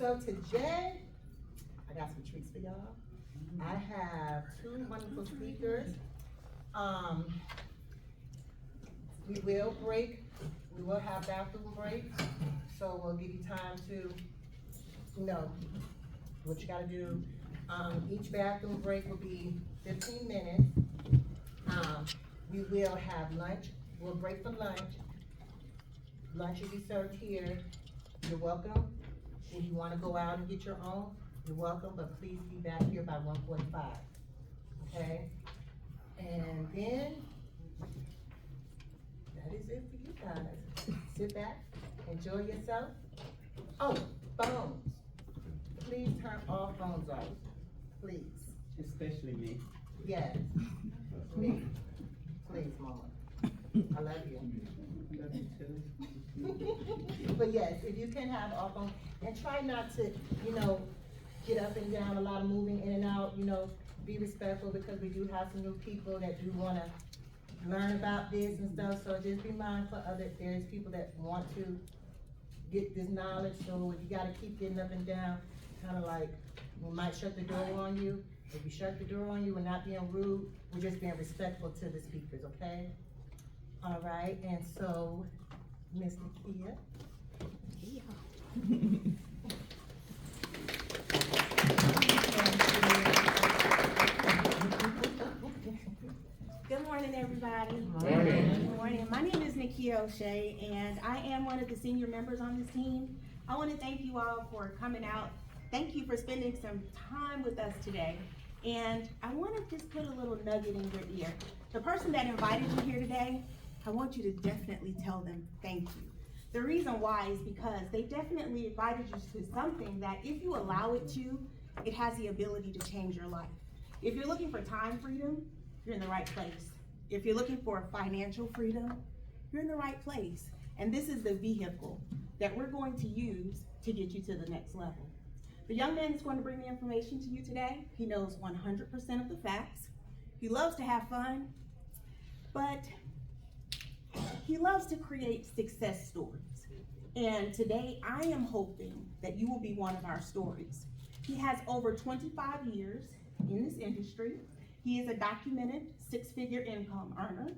So today, I got some treats for y'all. I have two wonderful speakers. We will break. We will have bathroom breaks. So we'll give you time to, what you gotta do. Each bathroom break will be 15 minutes. We will have lunch. We'll break for lunch. Lunch will be served here. You're welcome. If you wanna go out and get your own, you're welcome, but please be back here by 1:45, okay? And then, that is it for you guys. Sit back, enjoy yourself. Oh, phones. Please turn all phones off, please. Especially me. Yes, me. Please, mama. I love you. Love you too. But yes, if you can have all phones, and try not to, get up and down, a lot of moving in and out, be respectful, because we do have some new people that do wanna learn about this and stuff, so just be mindful of it. There's people that want to get this knowledge, so if you gotta keep getting up and down, kinda like, we might shut the door on you. If we shut the door on you, we're not being rude, we're just being respectful to the speakers, okay? All right, and so, Ms. Nakia. Good morning, everybody. Morning. Good morning. My name is Nakia O'Shea, and I am one of the senior members on this team. I want to thank you all for coming out. Thank you for spending some time with us today. And I want to just put a little nugget in your ear. The person that invited you here today, I want you to definitely tell them thank you. The reason why is because they definitely invited you to something that if you allow it to, it has the ability to change your life. If you're looking for time freedom, you're in the right place. If you're looking for financial freedom, you're in the right place. And this is the vehicle that we're going to use to get you to the next level. The young man is going to bring the information to you today. He knows 100% of the facts. He loves to have fun, but he loves to create success stories. And today I am hoping that you will be one of our stories. He has over 25 years in this industry. He is a documented six-figure income earner.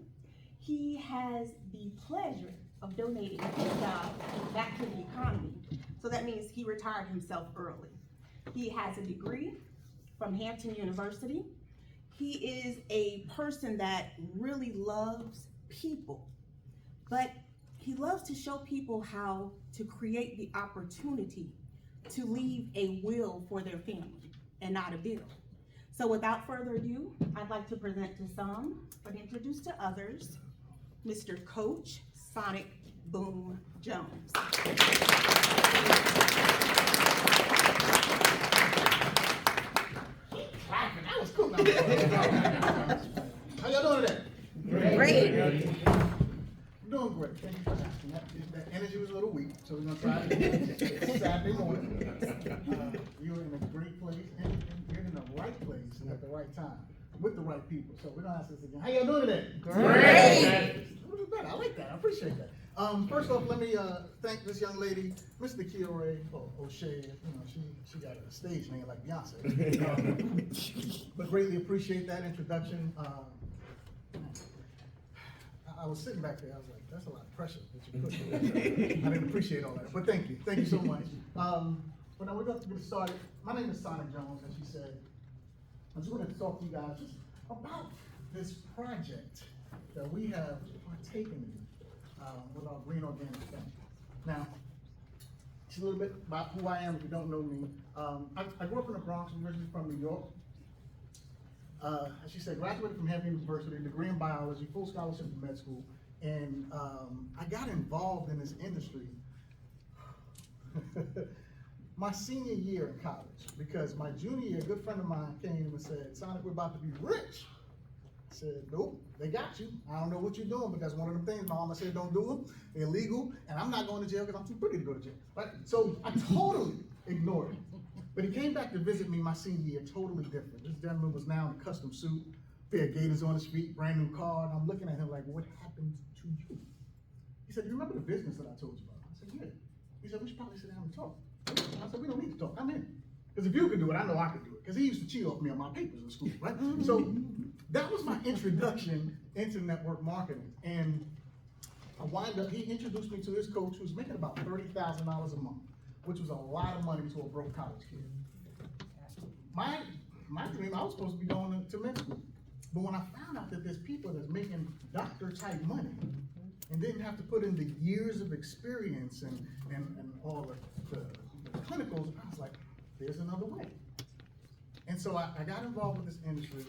He has the pleasure of donating his job back to the economy. So that means he retired himself early. He has a degree from Hampton University. He is a person that really loves people, but he loves to show people how to create the opportunity to leave a will for their family and not a bill. So without further ado, I'd like to present to some, but introduce to others, Mr. Coach Sonic Boom Jones. That was cool. How y'all doing today? Great. I'm doing great. Thank you for asking. That energy was a little weak, so we're gonna try it again. It's Saturday morning. You're in a great place, and you're in the right place at the right time with the right people. So we're gonna ask this again. How y'all doing today? Great. A little better. I like that. I appreciate that. First off, let me thank this young lady, Miss Nakia O'Shea. She got a stage name like Beyonce. But greatly appreciate that introduction. I was sitting back there, I was like, that's a lot of pressure that you put in. I didn't appreciate all that, but thank you so much. But now we're going to get started. My name is Sonic Jones, as she said. I just wanted to talk to you guys just about this project that we have partaken in with our Green Organic family. Now, just a little bit about who I am if you don't know me. I grew up in the Bronx, originally from New York. As she said, graduated from Hampton University, degree in biology, full scholarship to med school, and I got involved in this industry my senior year in college, because my junior year, a good friend of mine came and said, Sonic, we're about to be rich. I said, nope, they got you. I don't know what you're doing, but that's one of them things my mama said don't do them, they're illegal, and I'm not going to jail because I'm too pretty to go to jail, right? So I totally ignored it. But he came back to visit me my senior year, totally different. This gentleman was now in a custom suit, pair of gaiters on his feet, brand new car, and I'm looking at him like, what happened to you? He said, you remember the business that I told you about? I said, yeah. He said, we should probably sit down and talk. I said, we don't need to talk, I'm in. Because if you could do it, I know I could do it. Because he used to cheat off me on my papers in school, right? So that was my introduction into network marketing. And I wind up, he introduced me to this coach who was making about $30,000 a month, which was a lot of money to a broke college kid. My dream, I was supposed to be going to med school. But when I found out that there's people that's making doctor type money and didn't have to put in the years of experience and all the clinicals, I was like, there's another way. And so I got involved with this industry.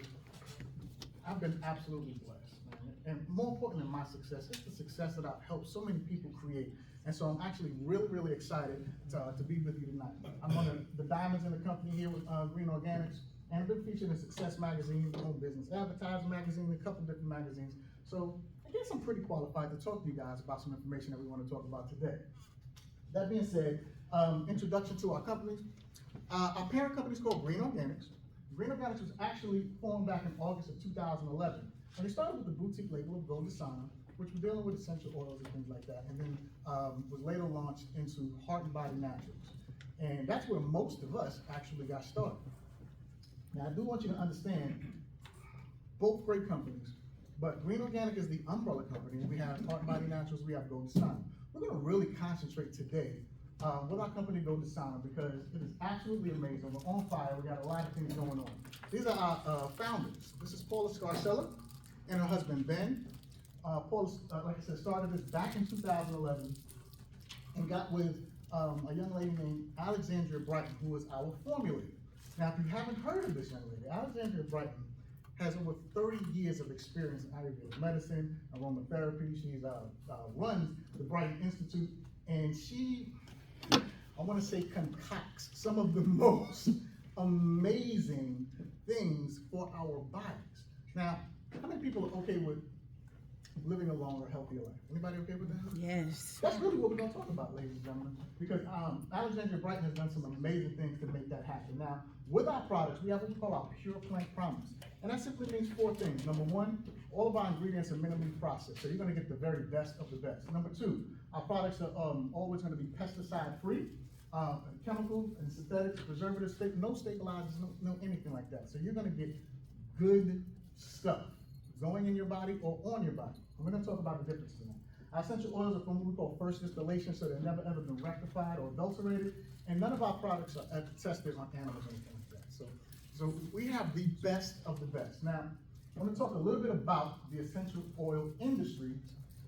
I've been absolutely blessed, man. And more important than my success, it's the success that I've helped so many people create. And so I'm actually really, really excited to be with you tonight. I'm one of the diamonds in the company here with Green Organics, and I've been featured in Success Magazine, Home Business Advertising Magazine, a couple different magazines. So I guess I'm pretty qualified to talk to you guys about some information that we want to talk about today. That being said, introduction to our companies. Our parent company is called Green Organics. Green Organics was actually formed back in August of 2011. And we started with the boutique label of Godesana, which was dealing with essential oils and things like that, and then was later launched into Heart and Body Naturals. And that's where most of us actually got started. Now, I do want you to understand, both great companies, but Green Organic is the umbrella company. We have Heart and Body Naturals, we have Godesana. We're gonna really concentrate today with our company Godesana because it is absolutely amazing. We're on fire, we got a lot of things going on. These are our founders. This is Paula Scarcella and her husband, Ben. Paula, like I said, started this back in 2011 and got with a young lady named Alexandria Brighton, who was our formulator. Now, if you haven't heard of this young lady, Alexandria Brighton has over 30 years of experience in Ayurvedic medicine, aromatherapy. She runs the Brighton Institute, and she, I want to say, concocts some of the most amazing things for our bodies. Now, how many people are okay with living a longer, healthier life? Anybody okay with that? Yes. That's really what we're going to talk about, ladies and gentlemen, because Alexandria Brighton has done some amazing things to make that happen. Now, with our products, we have what we call our Pure Plant Promise, and that simply means 4 things. Number 1, all of our ingredients are minimally processed, so you're going to get the very best of the best. Number 2, our products are always going to be pesticide-free, chemicals and synthetics, preservatives, no stabilizers, no anything like that. So you're going to get good stuff going in your body or on your body. And we're going to talk about the difference tonight. Our essential oils are from what we call first distillation, so they've never ever been rectified or adulterated, and none of our products are tested on animals or anything like that. So we have the best of the best. Now, I want to talk a little bit about the essential oil industry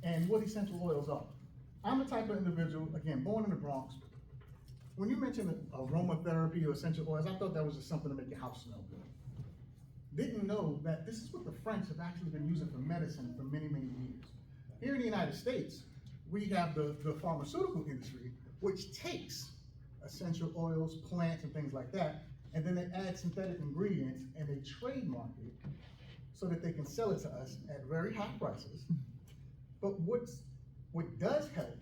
and what essential oils are. I'm the type of individual, again, born in the Bronx. When you mention aromatherapy or essential oils, I thought that was just something to make your house smell good. Didn't know that this is what the French have actually been using for medicine for many, many years. Here in the United States, we have the pharmaceutical industry, which takes essential oils, plants, and things like that, and then they add synthetic ingredients and they trademark it so that they can sell it to us at very high prices. But what does help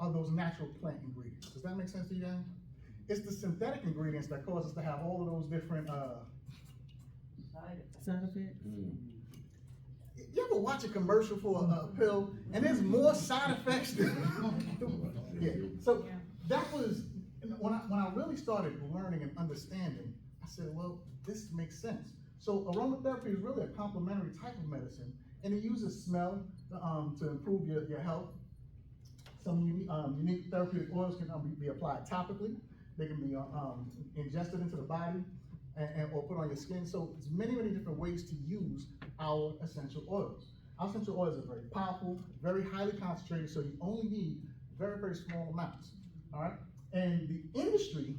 are those natural plant ingredients. Does that make sense to you guys? It's the synthetic ingredients that cause us to have all of those different Side effects. You ever watch a commercial for a pill and there's more side effects than yeah. So that was when I really started learning and understanding. I said, well, this makes sense. So aromatherapy is really a complementary type of medicine, and it uses smell to improve your health. Some unique therapeutic oils can be applied topically. They can be ingested into the body or put on your skin. So there's many, many different ways to use our essential oils. Our essential oils are very powerful, very highly concentrated, so you only need very, very small amounts, all right? And the industry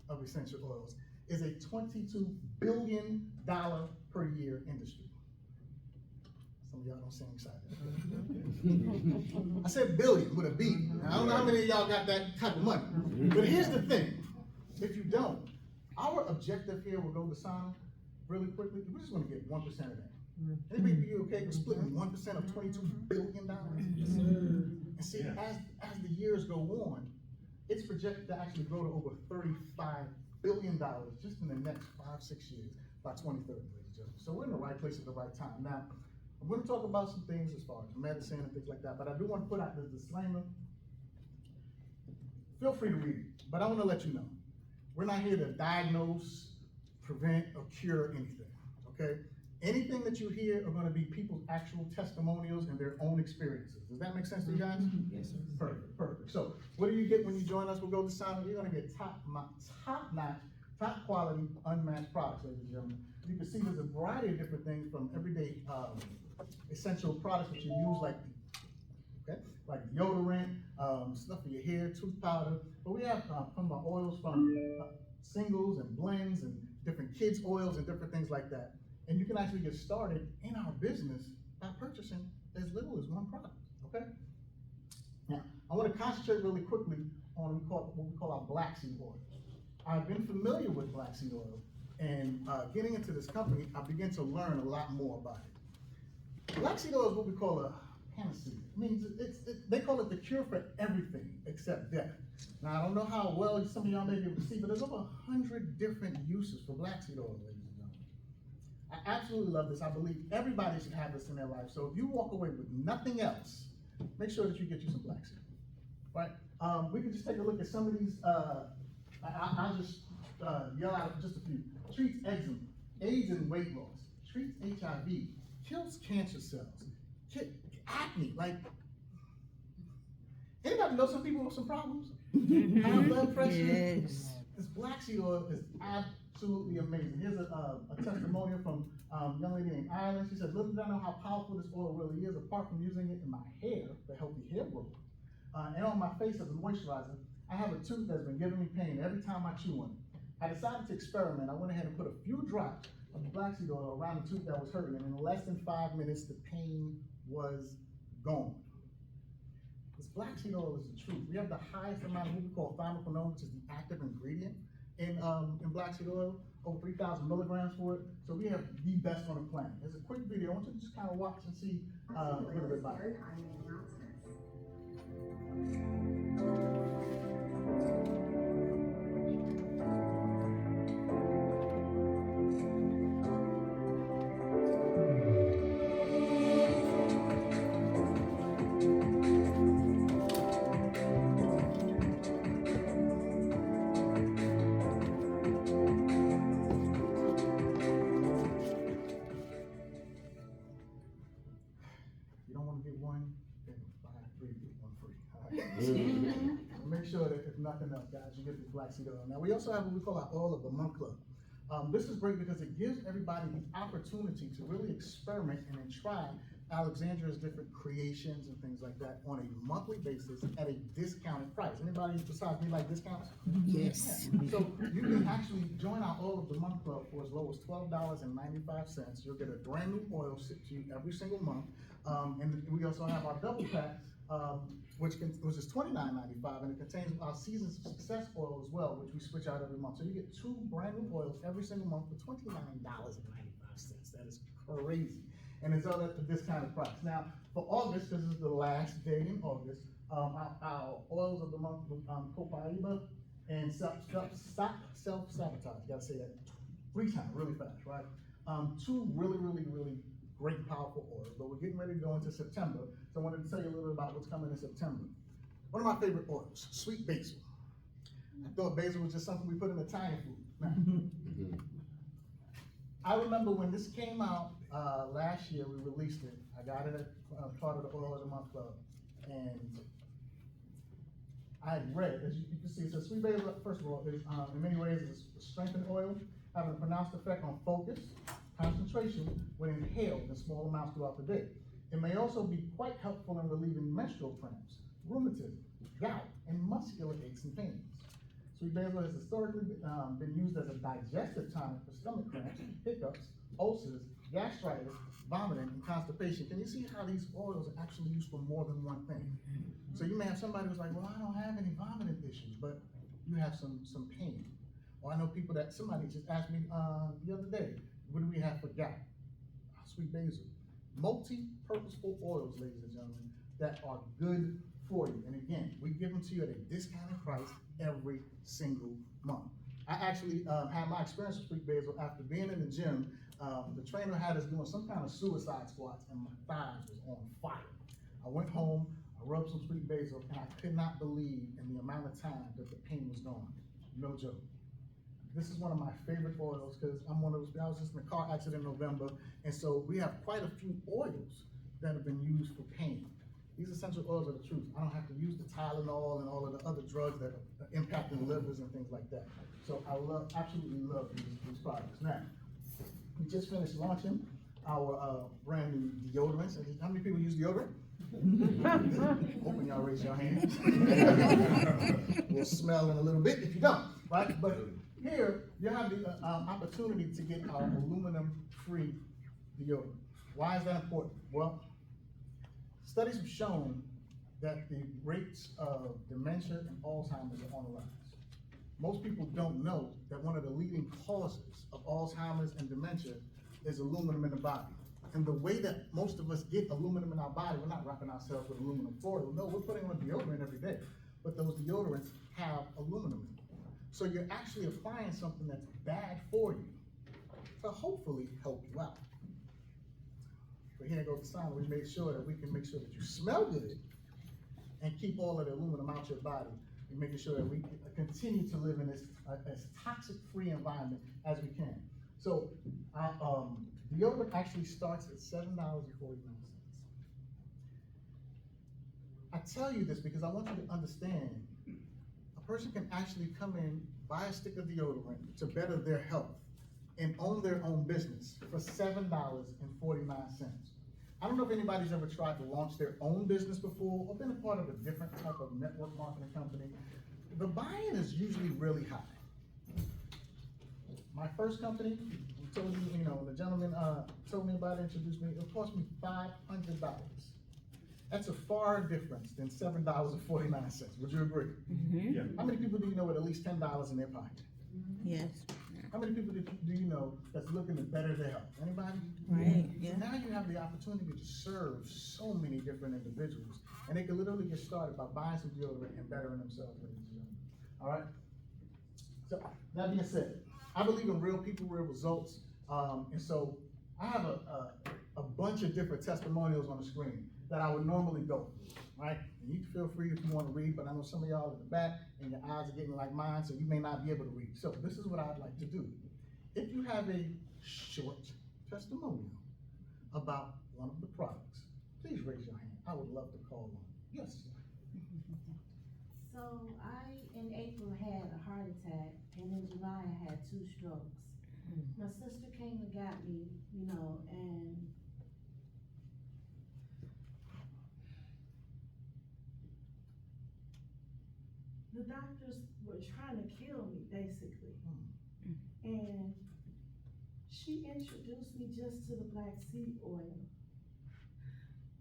of essential oils is a $22 billion per year industry. Some of y'all don't seem excited. I said billion with a B. I don't know how many of y'all got that type of money. But here's the thing, if you don't, our objective here with Godesana, really quickly, we just want to get 1% of that. Anybody be okay with splitting 1% of $22 billion? And see, as the years go on, it's projected to actually grow to over $35 billion just in the next 5-6 years by 2030, ladies and gentlemen. So we're in the right place at the right time. Now, I'm going to talk about some things as far as medicine and things like that, but I do want to put out this disclaimer. Feel free to read it, but I want to let you know. We're not here to diagnose, prevent, or cure anything, okay? Anything that you hear are gonna be people's actual testimonials and their own experiences. Does that make sense to you guys? Yes, sir. Perfect, perfect. So what do you get when you join us with Godesana? You're gonna get top-notch, top quality, unmatched products, ladies and gentlemen. You can see there's a variety of different things from everyday essential products that you use, like deodorant, stuff for your hair, tooth powder. But we have from the oils from singles and blends and different kids oils and different things like that. And you can actually get started in our business by purchasing as little as one product, okay? Now, I want to concentrate really quickly on what we call our black seed oil. I've been familiar with black seed oil, and getting into this company, I began to learn a lot more about it. Black seed oil is what we call a panacea. It means they call it the cure for everything except death. Now, I don't know how well some of y'all may be able to see, but there's over 100 different uses for black seed oil, ladies and gentlemen. I absolutely love this. I believe everybody should have this in their life. So if you walk away with nothing else, make sure that you get you some black seed, right? We can just take a look at some of these. I'll just yell out just a few. Treats eczema, AIDS and weight loss. Treats HIV, kills cancer cells, acne. Like, anybody know some people with some problems? High blood pressure. Yes. This black seed oil is absolutely amazing. Here's a testimonial from a young lady in Ireland. She says, little did I know how powerful this oil really is, apart from using it in my hair for healthy hair growth. And on my face as a moisturizer, I have a tooth that's been giving me pain every time I chew on it. I decided to experiment. I went ahead and put a few drops of the black seed oil around the tooth that was hurting, and in less than 5 minutes, the pain was gone. This black seed oil is the truth. We have the highest amount of what we call thymoquinone, which is the active ingredient in black seed oil, over 3,000 milligrams for it. So we have the best on the planet. There's a quick video. I want you to just kind of watch and see a little bit about it. You don't want to get one, then buy 3, get 1 free. All right? Make sure that if nothing else, guys, you get the black seed oil. Now, we also have what we call our Oil of the Month Club. This is great because it gives everybody the opportunity to really experiment and then try Alexandria's different creations and things like that on a monthly basis at a discounted price. Anybody besides me like discounts? Yes. Yeah. So you can actually join our Oil of the Month Club for as low as $12.95. You'll get a brand new oil sent to you every single month. And we also have our double pack, which is $29.95, and it contains our Seasons of Success oil as well, which we switch out every month. So you get 2 brand new oils every single month for $29.95. That is crazy. And it's all at the discounted price. Now, for August, this is the last day in August, our oils of the month, Copaiba and Stop Self-Sabotage. Gotta say that 3 times, really fast, right? 2 really great, powerful oils, but we're getting ready to go into September, so I wanted to tell you a little bit about what's coming in September. One of my favorite oils, sweet basil. I thought basil was just something we put in Italian food. Nah. I remember when this came out last year, we released it. I got it at part of the Oil of the Month Club, and I had read, as you can see, it says sweet basil, first of all, is, in many ways, is a strengthened oil, having a pronounced effect on focus, concentration when inhaled in small amounts throughout the day. It may also be quite helpful in relieving menstrual cramps, rheumatism, gout, and muscular aches and pains. Sweet basil has historically been used as a digestive tonic for stomach cramps, hiccups, ulcers, gastritis, vomiting, and constipation. Can you see how these oils are actually used for more than one thing? So you may have somebody who's like, well, I don't have any vomiting issues, but you have some pain. Or I know people that, somebody just asked me the other day, what do we have for gout? Sweet basil. Multi-purposeful oils, ladies and gentlemen, that are good for you. And again, we give them to you at a discounted price every single month. I actually had my experience with sweet basil after being in the gym. The trainer had us doing some kind of suicide squats, and my thighs was on fire. I went home, I rubbed some sweet basil, and I could not believe in the amount of time that the pain was gone. No joke. This is one of my favorite oils, because I'm one of those, I was just in a car accident in November, and so we have quite a few oils that have been used for pain. These essential oils are the truth. I don't have to use the Tylenol and all of the other drugs that are impacting livers and things like that. So I absolutely love these products. Now, we just finished launching our brand new deodorants. How many people use deodorant? Hoping y'all raise your hands. We'll smell in a little bit if you don't, right? But here, you have the opportunity to get our aluminum-free deodorant. Why is that important? Well, studies have shown that the rates of dementia and Alzheimer's are on the rise. Most people don't know that one of the leading causes of Alzheimer's and dementia is aluminum in the body. And the way that most of us get aluminum in our body, we're not wrapping ourselves with aluminum foil. No, we're putting on deodorant every day. But those deodorants have aluminum in them. So you're actually applying something that's bad for you to hopefully help you out. But here goes the sign. We made sure that we can make sure that you smell good and keep all of the aluminum out your body, and making sure that we continue to live in this as toxic-free environment as we can. So deodorant actually starts at $7.49. I tell you this because I want you to understand a person can actually come in, buy a stick of deodorant to better their health and own their own business for $7.49. I don't know if anybody's ever tried to launch their own business before or been a part of a different type of network marketing company. The buy-in is usually really high. My first company, told you, the gentleman told me about it, introduced me, it cost me $500. That's a far difference than $7.49. Would you agree? Mm-hmm. Yeah. How many people do you know with at least $10 in their pocket? Yes. How many people do you know that's looking to better their health? Anybody? Right. So Yeah. now you have the opportunity to serve so many different individuals, and they can literally get started by buying some deodorant and bettering themselves. Ladies and gentlemen. All right. So that being said, I believe in real people, real results, and so I have a bunch of different testimonials on the screen that I would normally go through, right? And you can feel free if you want to read, but I know some of y'all in the back and your eyes are getting like mine, so you may not be able to read. So this is what I'd like to do. If you have a short testimonial about one of the products, please raise your hand. I would love to call on you. Yes. So I, in April, had a heart attack, and in July, I had 2 strokes. My sister came and got me, and the doctors were trying to kill me, basically. And she introduced me just to the black seed oil.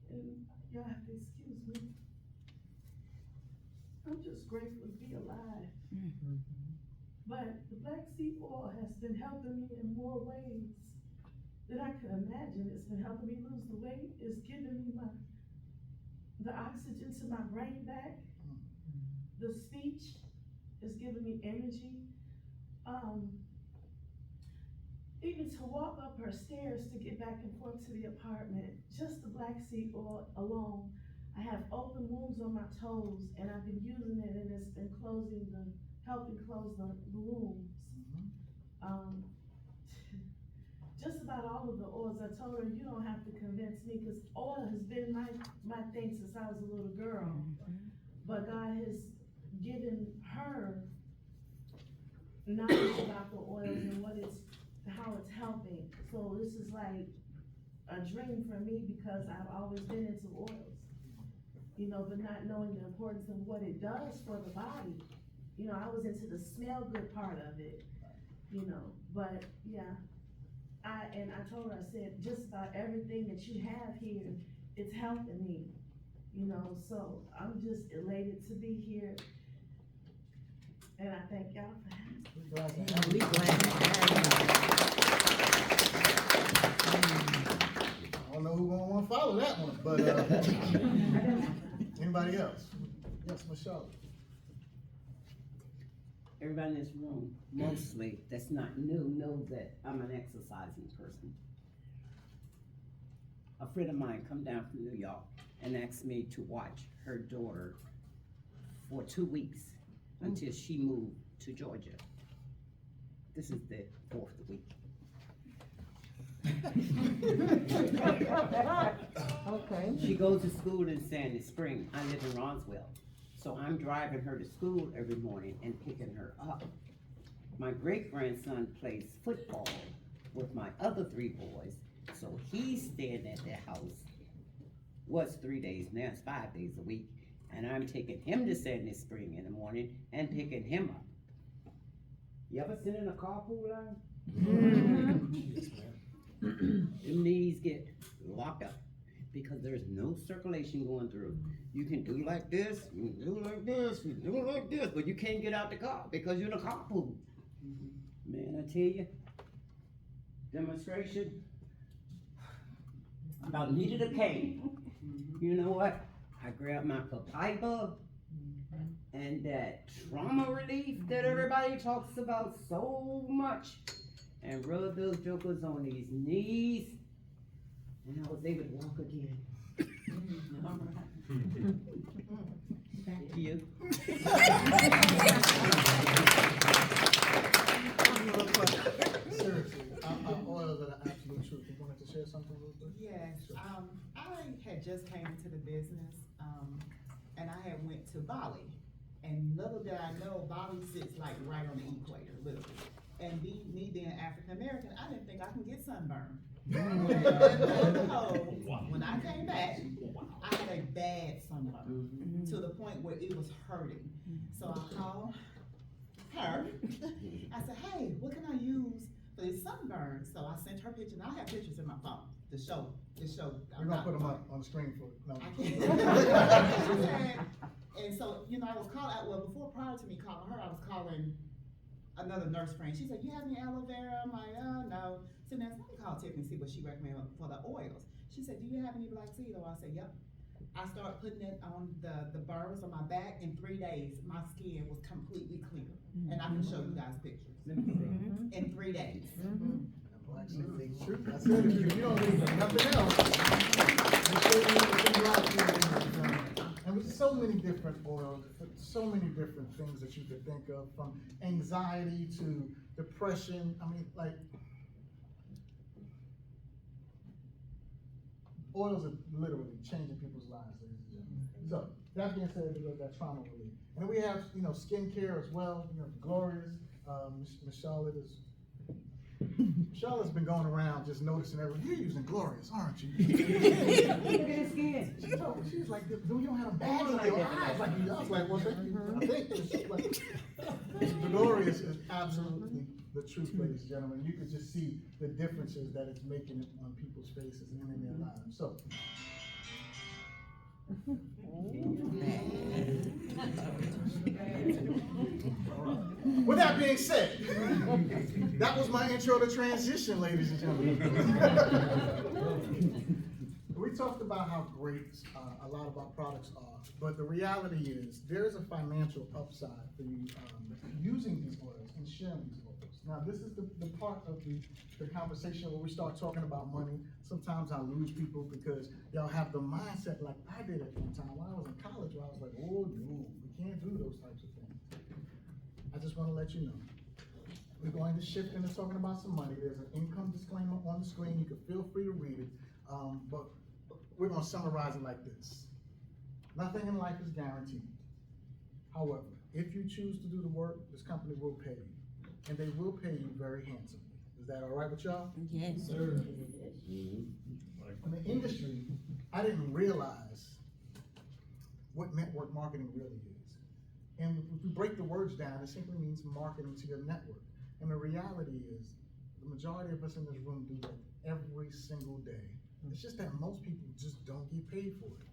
And y'all have to excuse me. I'm just grateful to be alive. But the black seed oil has been helping me in more ways than I could imagine. It's been helping me lose the weight. It's giving me the oxygen to my brain back. The speech is giving me energy. Even to walk up her stairs to get back and forth to the apartment, just the black seed oil alone. I have open wounds on my toes, and I've been using it, and it's been helping close the wounds. Just about all of the oils, I told her, you don't have to convince me, because oil has been my thing since I was a little girl. But God has given her knowledge about the oils and how it's helping. So this is like a dream for me, because I've always been into oils. But not knowing the importance of what it does for the body. I was into the smell good part of it, but yeah. I told her, I said, just about everything that you have here, it's helping me, so I'm just elated to be here. And I thank y'all for having me. We're glad to have you. We glad to I don't know who's gonna want to follow that one, but anybody else? Yes, Michelle. Everybody in this room, mostly, that's not new, knows that I'm an exercising person. A friend of mine come down from New York and asked me to watch her daughter for 2 weeks until she moved to Georgia. This is the fourth week. Okay. She goes to school in Sandy Spring. I live in Roswell. So I'm driving her to school every morning and picking her up. My great-grandson plays football with my other 3 boys. So he's staying at their house. What's 3 days? Now it's 5 days a week. And I'm taking him to Sandy Spring in the morning and picking him up. You ever sit in a carpool line? Them knees get locked up because there's no circulation going through. You can do like this, you can do like this, you can do like this, but you can't get out the car because you're in a carpool. Man, I tell you, demonstration about needed a cane. You know what? I grabbed my papaya and that trauma relief that everybody talks about so much and rubbed those jokers on these knees, and I was able to walk again. Back to you. Seriously, our oils are the absolute truth. You wanted to share something real quick? Yes, I had just came into the business, and I had went to Bali. And little did I know, Bali sits like right on the equator, literally. And me being African American, I didn't think I can get sunburned. When I came back, I had a bad sunburn to the point where it was hurting. So I called her. I said, hey, what can I use for this sunburn? So I sent her pictures, and I have pictures in my phone to show. We're gonna put them up on the screen for, no. I can't. And so, I was calling, well, prior to me calling her, I was calling another nurse friend. She said, you have any aloe vera? I'm like, no. So now, let me call Tiffany and see what she recommended for the oils. She said, do you have any black seed oil? I said, yep. I started putting it on the burns on my back. In 3 days, my skin was completely clear. And I can show you guys pictures. In 3 days. Black seed is true. I said, if you don't need nothing else, make sure you need the black seed. And with so many different oils, so many different things that you could think of, from anxiety to depression. I mean, like, oils are literally changing people's lives, ladies and gentlemen. So, that being said, we got that trauma relief. And then we have, skincare as well, Glorious. Charlotte's been going around just noticing everything. You're using Glorious, aren't you? Look at his skin. She's like, dude, you don't have a bag in your eyes like you. I was like, well, thank you. I think it's like, the Glorious is absolutely the truth, ladies and gentlemen. You could just see the differences that it's making on people's faces and in their lives. So. With that being said, that was my intro to transition, ladies and gentlemen. We talked about how great a lot of our products are, but the reality is there's a financial upside for you using these oils and sharing these oils. Now, this is the part of the conversation where we start talking about money. Sometimes I lose people because y'all have the mindset like I did at one time when I was in college, where I was like, oh no, we can't do those types of things. I just want to let you know. We're going to shift into talking about some money. There's an income disclaimer on the screen. You can feel free to read it, but we're going to summarize it like this. Nothing in life is guaranteed. However, if you choose to do the work, this company will pay you. And they will pay you very handsomely. Is that all right with y'all? Yes, sir. In the industry, I didn't realize what network marketing really is. And if we break the words down, it simply means marketing to your network. And the reality is, the majority of us in this room do that every single day. It's just that most people just don't get paid for it.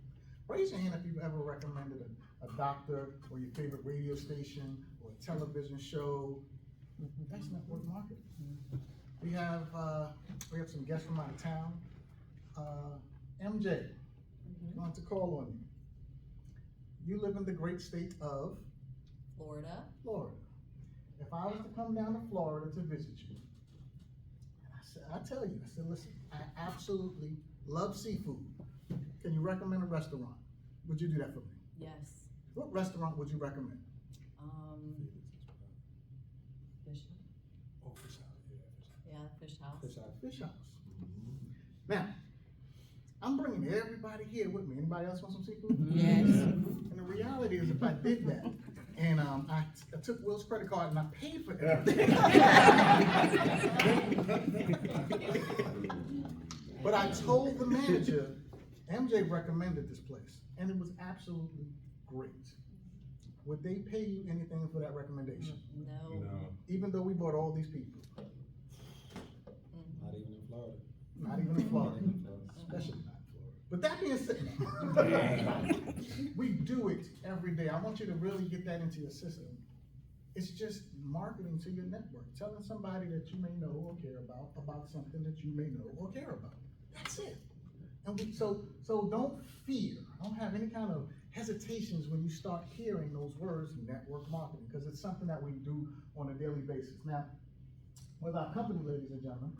Raise your hand if you've ever recommended a doctor or your favorite radio station or a television show. That's network marketing. We have some guests from out of town. MJ, I want to call on you. You live in the great state of Florida. Florida. If I was to come down to Florida to visit you, I tell you, listen, I absolutely love seafood. Can you recommend a restaurant? Would you do that for me? Yes. What restaurant would you recommend? Bishop. Oh, fish house, Yeah, fish house. fish house. Fish house. Now, I'm bringing everybody here with me. Anybody else want some seafood? Yes. And the reality is, if I did that, and I took Will's credit card and I paid for everything. But I told the manager, MJ recommended this place, and it was absolutely great. Would they pay you anything for that recommendation? No. Even though we brought all these people? Not even in Florida. Not even in Florida. Not even in Florida. Especially not Florida. But that being said, we do it every day. I want you to really get that into your system. It's just marketing to your network, telling somebody that you may know or care about something that you may know or care about. That's it. And so don't fear. Don't have any kind of hesitations when you start hearing those words, network marketing, because it's something that we do on a daily basis. Now, with our company, ladies and gentlemen,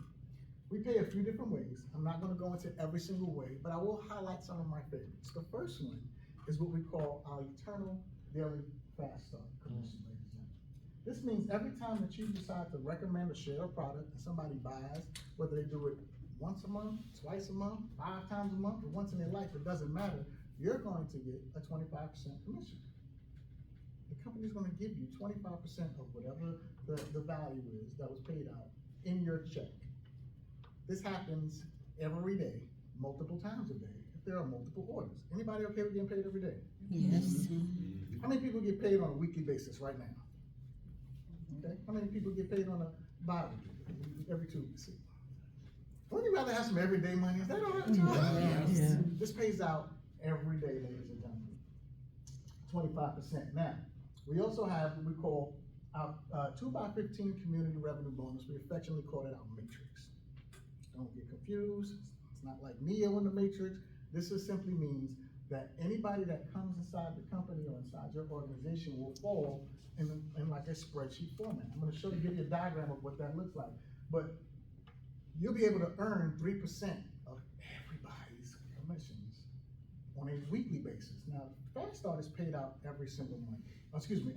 we pay a few different ways. I'm not gonna go into every single way, but I will highlight some of my favorites. The first one is what we call our eternal daily fast start commission, ladies and gentlemen. This means every time that you decide to recommend or share a product and somebody buys, whether they do it once a month, twice a month, 5 times a month, or once in their life, it doesn't matter, you're going to get a 25% commission. The company's gonna give you 25% of whatever the value is that was paid out in your check. This happens every day, multiple times a day, if there are multiple orders. Anybody okay with getting paid every day? Yes. How many people get paid on a weekly basis right now? Okay, how many people get paid on a bi-weekly, every 2 weeks? Wouldn't you rather have some everyday money? Is that all right with you? Yes. This pays out every day, ladies and gentlemen. 25%. Now, we also have what we call our 2x15 community revenue bonus. We affectionately call it our matrix. Don't get confused. It's not like Neo in the Matrix. This just simply means that anybody that comes inside the company or inside your organization will fall in like a spreadsheet format. I'm gonna give you a diagram of what that looks like. But you'll be able to earn 3% of everybody's commissions on a weekly basis. Now, Fast Start is paid out every single month.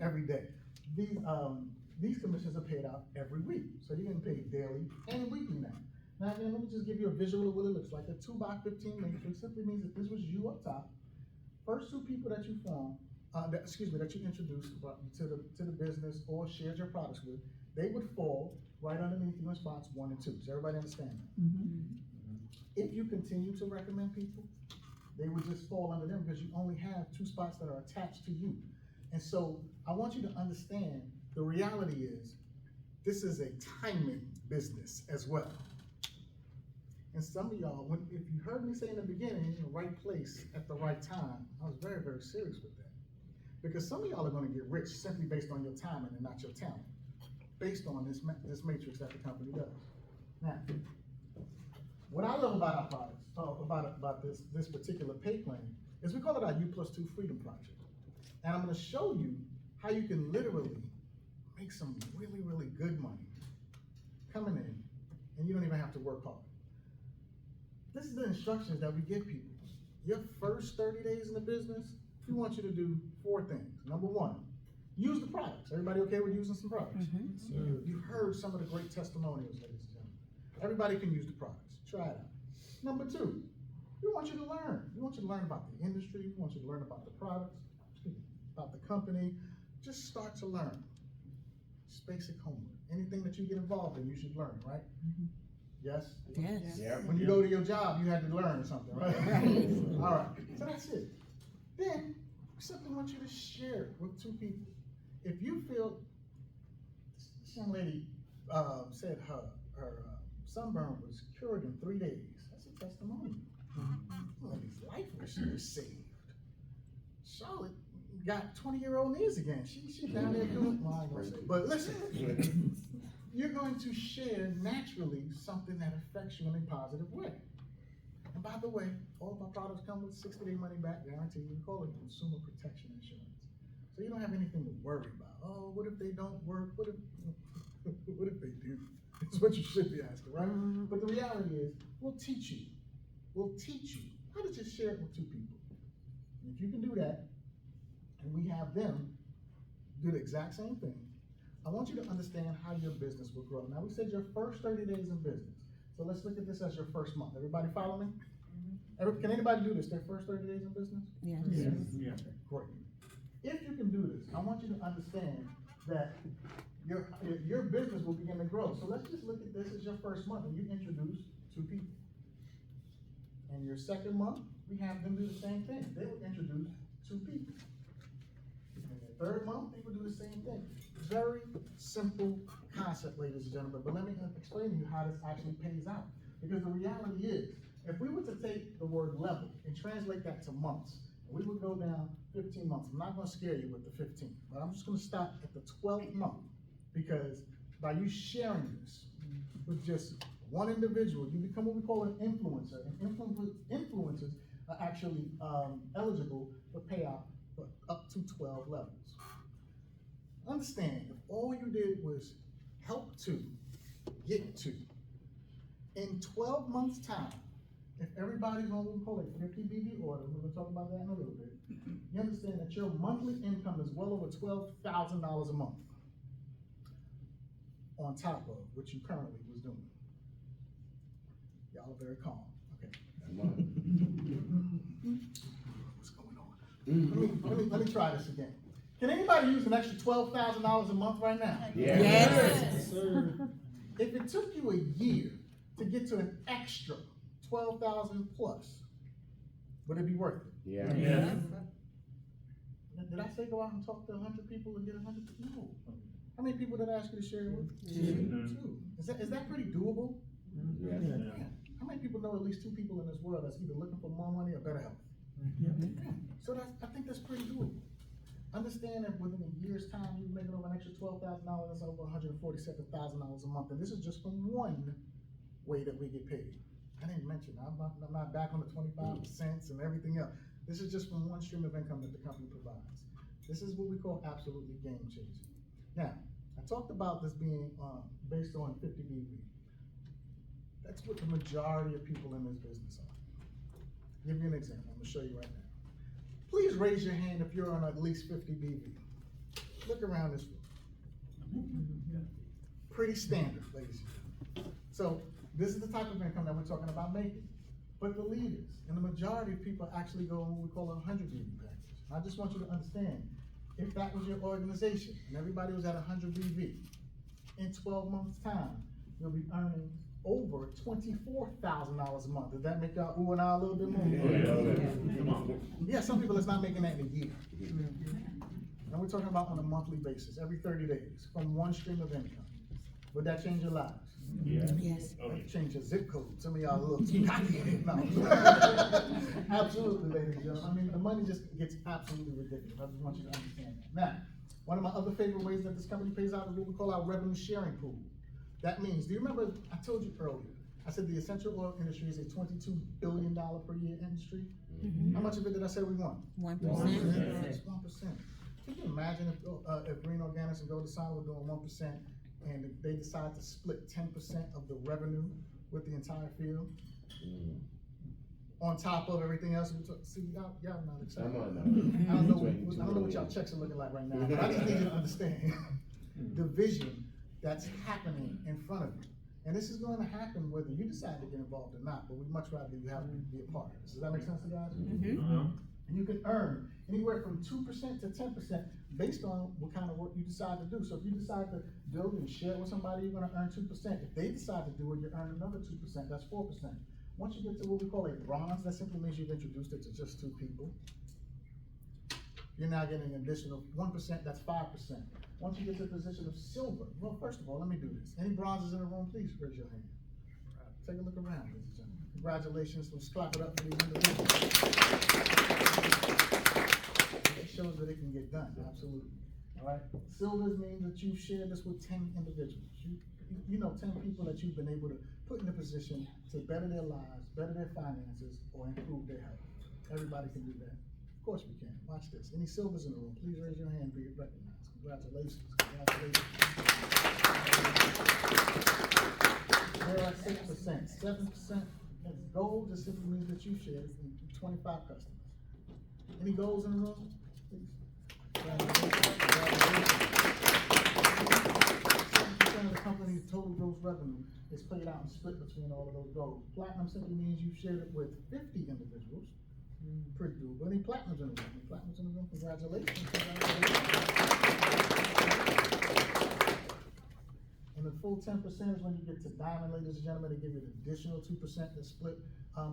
Every day. These commissions are paid out every week. So you're getting paid daily and weekly now. Now again, let me just give you a visual of what it looks like. A 2x15 matrix simply means that this was you up top. First 2 people that you form, that you introduced to the business or shared your products with, they would fall right underneath you in spots 1 and 2. Does everybody understand that? If you continue to recommend people, they would just fall under them because you only have 2 spots that are attached to you. And so I want you to understand the reality is this is a timing business as well. And some of y'all, if you heard me say in the beginning, in the right place at the right time, I was very, very serious with that. Because some of y'all are gonna get rich simply based on your timing and not your talent, based on this matrix that the company does. Now, what I love about our products, about this particular pay plan, is we call it our U+2 Freedom Project. And I'm gonna show you how you can literally make some really, really good money coming in, and you don't even have to work hard. This is the instructions that we give people. Your first 30 days in the business, we want you to do 4 things. Number 1, use the products. Everybody okay with using some products? You've heard some of the great testimonials, ladies and gentlemen. Everybody can use the products. Try it out. Number 2, we want you to learn. We want you to learn about the industry. We want you to learn about the products, about the company. Just start to learn. It's basic homework. Anything that you get involved in, you should learn, right? Yes? Yes. Yeah. When you go to your job, you had to learn something, right? All right, so that's it. Then, we simply want you to share it with 2 people. If you feel, this young lady said her sunburn was cured in 3 days. That's a testimony. Lady's life was saved. Charlotte got 20-year-old knees again. She down there doing, well, I ain't gonna say, but listen. You're going to share naturally something that affects you in a positive way. And by the way, all of our products come with 60-day money back guarantee. We call it consumer protection insurance. So you don't have anything to worry about. Oh, what if they don't work? What if they do? That's what you should be asking, right? But the reality is, we'll teach you. We'll teach you how to just share it with 2 people. And if you can do that, and we have them do the exact same thing, I want you to understand how your business will grow. Now, we said your first 30 days in business. So let's look at this as your first month. Everybody follow me? Can anybody do this, their first 30 days in business? Yes. Yeah. Great. If you can do this, I want you to understand that your business will begin to grow. So let's just look at this as your first month, and you introduce 2 people. And your second month, we have them do the same thing. They will introduce 2 people. And the third month, they will do the same thing. Very simple concept, ladies and gentlemen, but let me explain to you how this actually pays out. Because the reality is, if we were to take the word level and translate that to months, we would go down 15 months. I'm not gonna scare you with the 15, but I'm just gonna stop at the 12th month, because by you sharing this with just one individual, you become what we call an influencer, and influencers are actually eligible for payout for up to 12 levels. Understand, if all you did was help 2, get 2, in 12 months' time, if everybody's on what we call a 50 BV order, we're gonna talk about that in a little bit, you understand that your monthly income is well over $12,000 a month on top of what you currently was doing. Y'all are very calm, okay. What's going on? Let me try this again. Can anybody use an extra $12,000 a month right now? Yes. Sir. If it took you a year to get to an extra 12,000 plus, would it be worth it? Yeah. Did I say go out and talk to 100 people and get 100? No. How many people did I ask you to share it with? 2. Is that pretty doable? Yeah. Yeah. How many people know at least 2 people in this world that's either looking for more money or better health? So I think that's pretty doable. Understand that within a year's time, you're making over an extra $12,000, that's over $147,000 a month. And this is just from one way that we get paid. I didn't mention, I'm not back on the 25 cents and everything else. This is just from one stream of income that the company provides. This is what we call absolutely game changing. Now, I talked about this being based on 50 BV. That's what the majority of people in this business are. I'll give you an example, I'm gonna show you right now. Please raise your hand if you're on at least 50 BV. Look around this room. Pretty standard, ladies. So this is the type of income that we're talking about making. But the leaders and the majority of people actually go on what we call a 100 BV package. I just want you to understand, if that was your organization and everybody was at 100 BV, in 12 months' time, you'll be earning over $24,000 a month. Does that make y'all ooh and ah a little bit more? Yeah, some people it's not making that in a year. And we're talking about on a monthly basis, every 30 days, from one stream of income. Would that change your lives? Yes. Change your zip code. Some of y'all a little too cocky. No. Absolutely, ladies and gentlemen. I mean, the money just gets absolutely ridiculous. I just want you to understand that. Now, one of my other favorite ways that this company pays out is what we call our revenue sharing pool. That means, do you remember, I told you earlier, I said the essential oil industry is a $22 billion per year industry. How much of it did I say we want? 1%. It's 1%. Can you imagine if Green Organics and Godesana were doing 1% and they decide to split 10% of the revenue with the entire field? On top of everything else, see, y'all not excited. I don't know what y'all checks are looking like right now, but I just need you to understand the vision that's happening in front of you. And this is going to happen whether you decide to get involved or not, but we'd much rather you have to be a part of this. Does that make sense to you guys? And you can earn anywhere from 2% to 10% based on what kind of work you decide to do. So if you decide to build and share with somebody, you're gonna earn 2%. If they decide to do it, you earn another 2%, that's 4%. Once you get to what we call a bronze, that simply means you've introduced it to just 2 people. You're now getting an additional 1%, that's 5%. Once you get to the position of silver, well, first of all, let me do this. Any bronzes in the room, please raise your hand. Take a look around, ladies and gentlemen. Congratulations, let's clap it up for these individuals. It shows that it can get done, absolutely. All right, silvers means that you've shared this with 10 individuals. You know 10 people that you've been able to put in a position to better their lives, better their finances, or improve their health. Everybody can do that. Of course we can. Watch this. Any silvers in the room, please raise your hand and be recognized. Congratulations. Congratulations. There are 6%. 7% is gold. Just simply means that you shared it with 25 customers. Any golds in the room? Please. Congratulations. of the company's total gross revenue is paid out and split between all of those goals. Platinum simply means you've shared it with 50 individuals. Pretty doable. Any platinums in the room? Any platinums in the room? Congratulations. And the full 10% is when you get to diamond, ladies and gentlemen. They give you an additional 2% that's split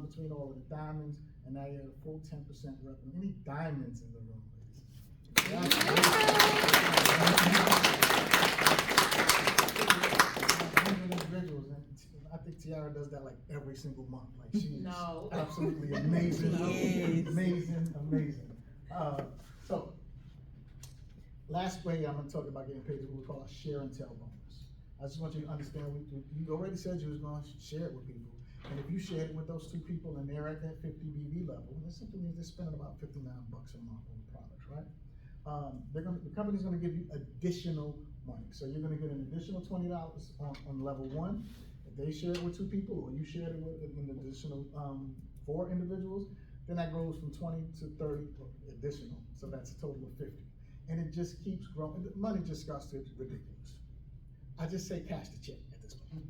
between all of the diamonds, and now you have a full 10% revenue. Any diamonds in the room, ladies? Individuals, and I think Tiara does that like every single month. Like she's No. absolutely amazing, Yes. amazing. So last way I'm gonna talk about getting paid is what we call a share and tell bonus. I just want you to understand, you already said you was gonna share it with people. And if you shared it with those 2 people and they're at that 50 BV level, that simply means they're spending about $59 a month on the products, right? The company's gonna give you additional money. So you're gonna get an additional $20 on level 1. If they share it with 2 people, or you shared it with an additional 4 individuals, then that grows from 20 to 30 additional. So that's a total of 50. And it just keeps growing. The money just starts to get ridiculous. I just say cash the check at this point.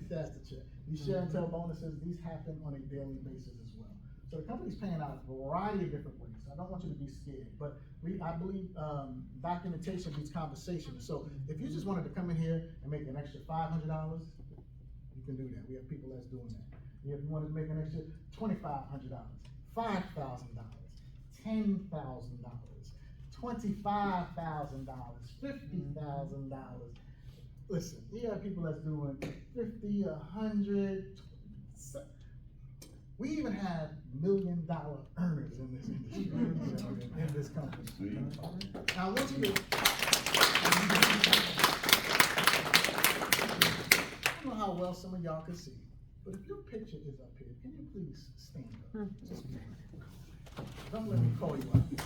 Cash the check. These share and tell bonuses, these happen on a daily basis as well. So the company's paying out a variety of different ways. I don't want you to be scared, but I believe documentation beats conversation. So if you just wanted to come in here and make an extra $500, you can do that. We have people that's doing that. If you wanted to make an extra $2,500, $5,000, $10,000, $25,000, $50,000. Listen, you have people that's doing 50, 100. We even have $1 million earners in this industry, in this company. Now I want you to, I don't know how well some of y'all can see, but if your picture is up here, can you please stand up? Just don't let me call you out. It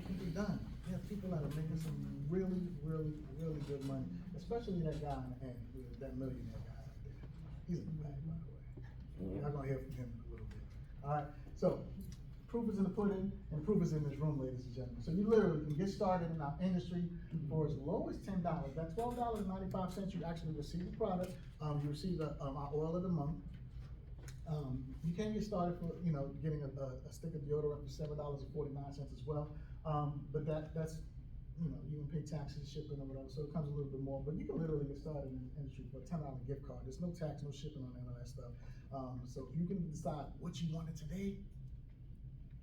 can be done. We have people that are making some really good money, especially that guy in the end, that millionaire guy out there. He's in the bag, by the way. Y'all gonna hear from him in a little bit. All right, so proof is in the pudding, and proof is in this room, ladies and gentlemen. So you literally can get started in our industry for as low as $10. That $12.95, you actually receive the product. You receive our oil of the month. You can get started for, getting a stick of deodorant for $7.49 as well. But that's, you can pay taxes, shipping or whatever, so it comes a little bit more. But you can literally get started in the industry for a $10 gift card. There's no tax, no shipping on any of that stuff. So if you can decide what you wanted today,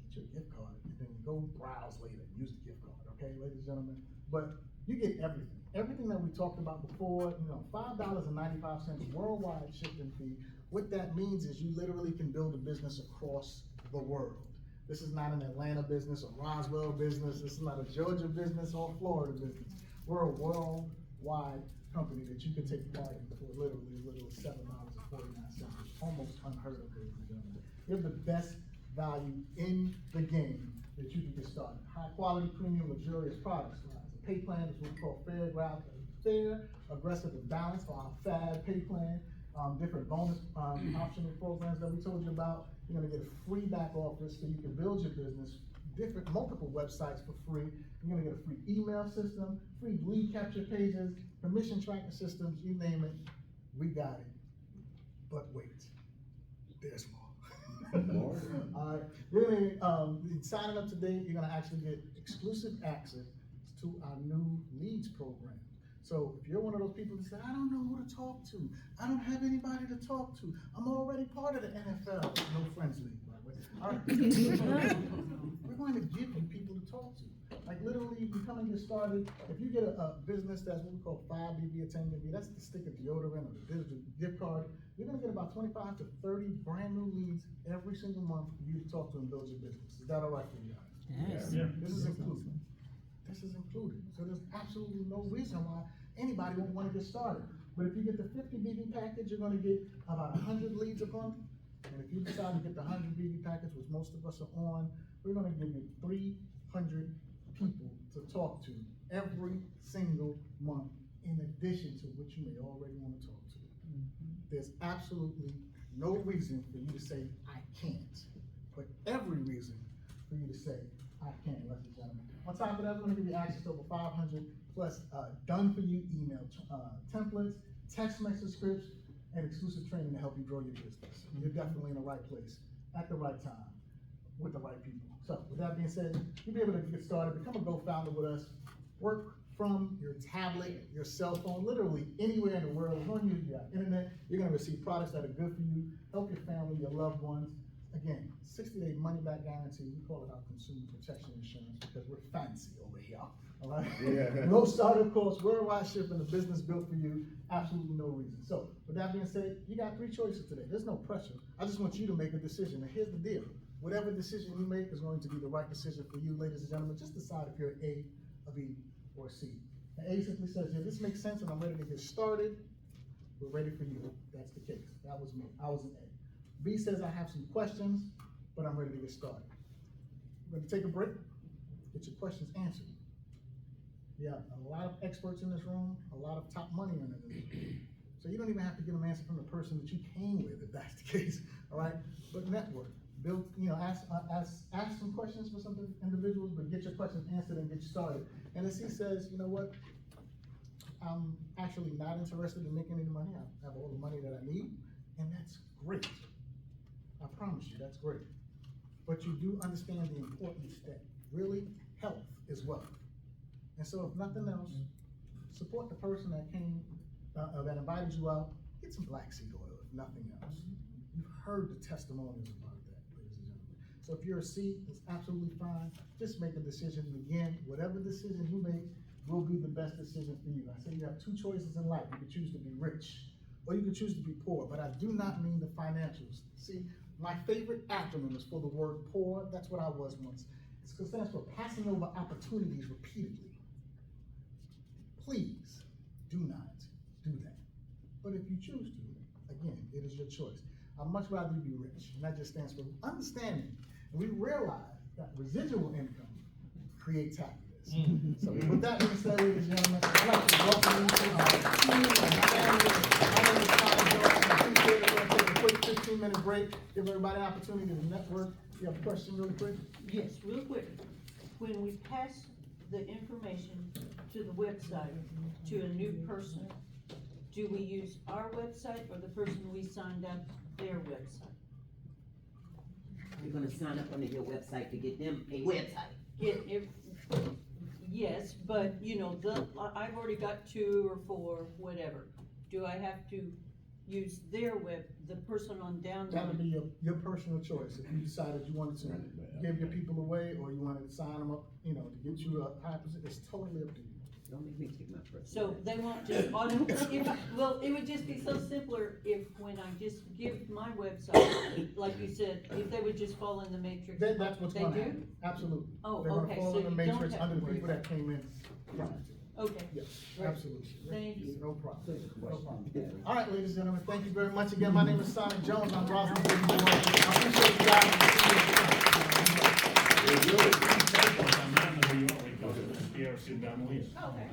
get your gift card and then go browse later and use the gift card, okay, ladies and gentlemen? But you get everything. Everything that we talked about before, $5.95 worldwide shipping fee. What that means is you literally can build a business across the world. This is not an Atlanta business or Roswell business. This is not a Georgia business or Florida business. We're a worldwide company that you can take part in for literally as little as $7.49. Almost unheard of, ladies and gentlemen. You have the best value in the game that you can get started. High quality, premium, luxurious products. The pay plan is what we call fair, aggressive, and balanced, or our FAB pay plan. Different bonus optional programs that we told you about. You're gonna get a free back office so you can build your business, multiple websites for free. You're gonna get a free email system, free lead capture pages, commission tracking systems, you name it, we got it. But wait, there's more. All right, you're gonna, signing up today, you're gonna actually get exclusive access to our new leads program. So if you're one of those people that say, I don't know who to talk to, I don't have anybody to talk to, I'm already part of the NFL, no friends league, by the way. All right. We're going to give you people to talk to. Like literally, you can come and get started. If you get a business that's what we call 5 BB or 10 BB, that's the stick of deodorant or the digital gift card, you're gonna get about 25 to 30 brand new leads every single month for you to talk to and build your business. Is that all right for you guys? Yes. Yeah. This is included. This is included. So there's absolutely no reason why anybody won't want to get started. But if you get the 50 BB package, you're going to get about 100 leads a month. And if you decide to get the 100 BB package, which most of us are on, we're going to give you 300 people to talk to every single month, in addition to what you may already want to talk to. There's absolutely no reason for you to say, I can't. but every reason for you to say, I can, ladies and gentlemen. On top of that, we're gonna give you access to over 500 plus done-for-you email templates, text message scripts, and exclusive training to help you grow your business. You're definitely in the right place, at the right time, with the right people. So with that being said, you'll be able to get started, become a Go founder with us, work from your tablet, your cell phone, literally anywhere in the world. As long as you got internet, you're gonna receive products that are good for you, help your family, your loved ones. Again, 60-day money-back guarantee. We call it our consumer protection insurance because we're fancy over here, all right? Yeah. No startup costs, worldwide shipping, a business built for you, absolutely no reason. So with that being said, you got 3 choices today. There's no pressure. I just want you to make a decision. And here's the deal. Whatever decision you make is going to be the right decision for you, ladies and gentlemen. Just decide if you're A, a B, or a C. And A simply says, yeah, this makes sense and I'm ready to get started. We're ready for you. That's the case. That was me. I was an A. B says, I have some questions, but I'm ready to get started. We're gonna take a break, get your questions answered. We have a lot of experts in this room, a lot of top money in this room. So you don't even have to get them answered from the person that you came with, if that's the case, all right? But network, build, ask some questions for some individuals, but get your questions answered and get you started. And as he says, you know what? I'm actually not interested in making any money. I have all the money that I need, and that's great. I promise you, that's great. But you do understand the importance that really health is wealth. And so if nothing else, support the person that came, that invited you out, get some black seed oil, if nothing else. You've heard the testimonials about that, ladies and gentlemen. So if you're a C, it's absolutely fine. Just make a decision. And again, whatever decision you make will be the best decision for you. I say you have 2 choices in life. You can choose to be rich, or you can choose to be poor, but I do not mean the financials. See, my favorite acronym is for the word poor. That's what I was once. It stands for passing over opportunities repeatedly. Please do not do that. But if you choose to, again, it is your choice. I'd much rather you be rich, and that just stands for understanding. And we realize that residual income creates happiness. So with that being said, ladies and gentlemen, I'd like to welcome you to our team and family. My name is Godesana Business. I appreciate it. We're gonna take a quick 15-minute break, give everybody an opportunity to network. You have a question really quick? Yes, real quick. When we pass the information to the website to a new person, do we use our website or the person we signed up, their website? You're gonna sign up on your website to get them a website. Yes, but I've already got 2 or 4, whatever. Do I have to use their the person on down there? That would be your personal choice. If you decided you wanted to give your people away or you wanted to sign them up, to get you a high position, it's totally up to you. Don't make me take my personal. So they won't just automatically, well, it would just be so simpler if when I just give my website, like you said, if they would just fall in the matrix. That's what's They gonna do? happen. Absolutely. Oh, They're gonna okay, fall so in the you don't matrix have under to the worry people about that came in prior to. Okay, Yes, Great. absolutely. Thank you. No problem. No problem. All right, ladies and gentlemen, thank you very much again. My name is Sonic Jones. I'm Godesana Business. I appreciate you guys. Yeah, sit down, please. Okay.